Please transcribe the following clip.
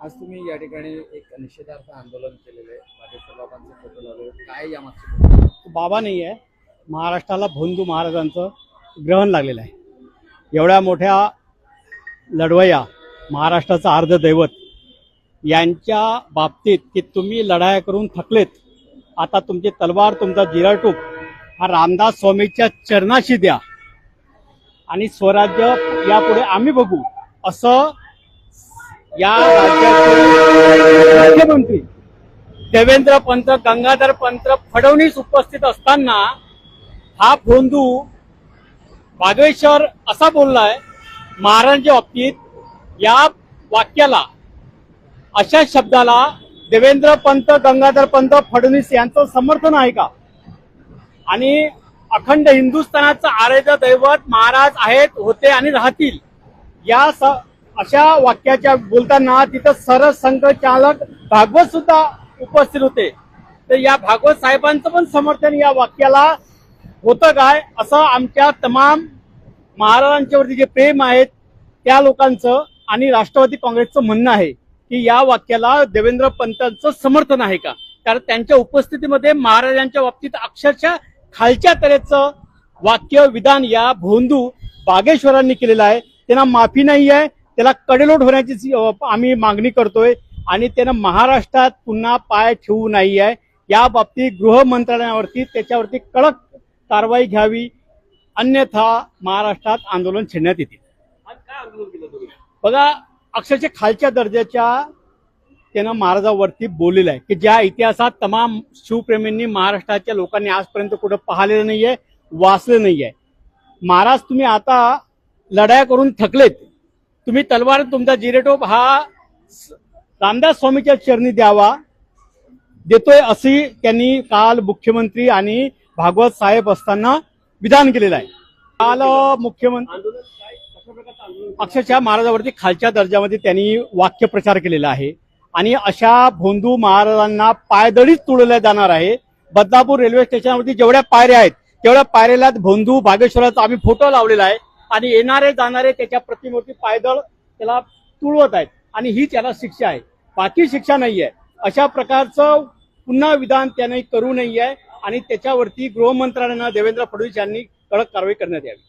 आज तुम्ही या ठिकाणी एक निषेधार्थ आंदोलन केलेलं आहे. मादेश्वर बाबांचे फोटो लावले. काय यामागचे बाबा नाही आहे, महाराष्ट्राला भोंदू महाराजांचं ग्रहण लागलेलं आहे। एवढ्या मोठ्या लढवया महाराष्ट्राचं अर्धदैवत यांच्या बाबतीत की तुम्ही लढाया करून थकलेत, आता तुमची तलवार तुमचा जिराटूप हा रामदास स्वामीच्या चरणाशी द्या आणि स्वराज्य यापुढे आम्ही बघू असं या राज्याचे मुख्यमंत्री देवेंद्र पंत गंगाधर पंत फडणवीस उपस्थित असताना हा भोंदू बागेश्वर असा बोललाय महाराजांच्या बाबतीत। या वाक्याला अशा शब्दाला देवेंद्र पंत गंगाधर पंत फडणवीस यांचं समर्थन आहे का? आणि अखंड हिंदुस्थानाचं आराध्य दैवत महाराज आहेत, होते आणि राहतील या अशा वाक्याच्या बोलताना तिथं सरसंघचालक भागवत सुद्धा उपस्थित होते। तर या भागवत साहेबांचं पण समर्थन या वाक्याला होतं काय असं आमच्या तमाम महाराजांच्या वरती जे प्रेम आहेत त्या लोकांचं आणि राष्ट्रवादी काँग्रेसचं म्हणणं आहे की या वाक्याला देवेंद्र पंतांचं समर्थन आहे का? कारण त्यांच्या उपस्थितीमध्ये महाराजांच्या बाबतीत अक्षरशः खालच्या तऱ्हेचं वाक्य विधान या भोंदू बागेश्वरांनी केलेलं आहे। त्यांना माफी नाही आहे, त्याला कडेलोट होण्याची आम्ही मागणी करतोय आणि त्यानं महाराष्ट्रात पुन्हा पाय ठेवू नाही आहे। या बाबतीत गृह मंत्रालयावरती त्याच्यावरती कडक कारवाई घ्यावी, अन्यथा महाराष्ट्रात आंदोलन छेडण्यात येतील। काय आंदोलन केलं तुम्ही? बघा, अक्षरशः खालच्या दर्जाच्या त्यानं महाराजावरती बोललेलं आहे की ज्या इतिहासात तमाम शिवप्रेमींनी महाराष्ट्राच्या लोकांनी आजपर्यंत कुठं पाहिलेलं नाहीये, वाचलं नाहीये। महाराज तुम्ही आता लढाया करून थकलेत, तुम्ही तलवार तुमचा जिरेटोप हा रामदास स्वामीच्या चरणी द्यावा देतोय अशी त्यांनी काल मुख्यमंत्री आणि भागवत साहेब असताना विधान केलेलं आहे। काल मुख्यमंत्री अक्षरशः महाराजावरती खालच्या दर्जामध्ये त्यांनी वाक्यप्रचार केलेला आहे आणि अशा भोंदू महाराजांना पायदळीच तुडवल्या जाणार आहे। बदलापूर रेल्वे स्टेशनवरती जेवढ्या पायऱ्या आहेत तेवढ्या पायऱ्याला भोंदू बागेश्वराचा आम्ही फोटो लावलेला आहे आणि येणारे जाणारे त्याच्या प्रतिमूर्ती पायदळ त्याला तुडवत आहेत आणि ही त्याला शिक्षा आहे, बाकी शिक्षा नाहीये। अशा प्रकारचं पुन्हा विधान त्याने करू नये आणि त्याच्यावरती गृह मंत्रालयानं देवेंद्र फडणवीस यांनी कडक कारवाई करण्यात यावी।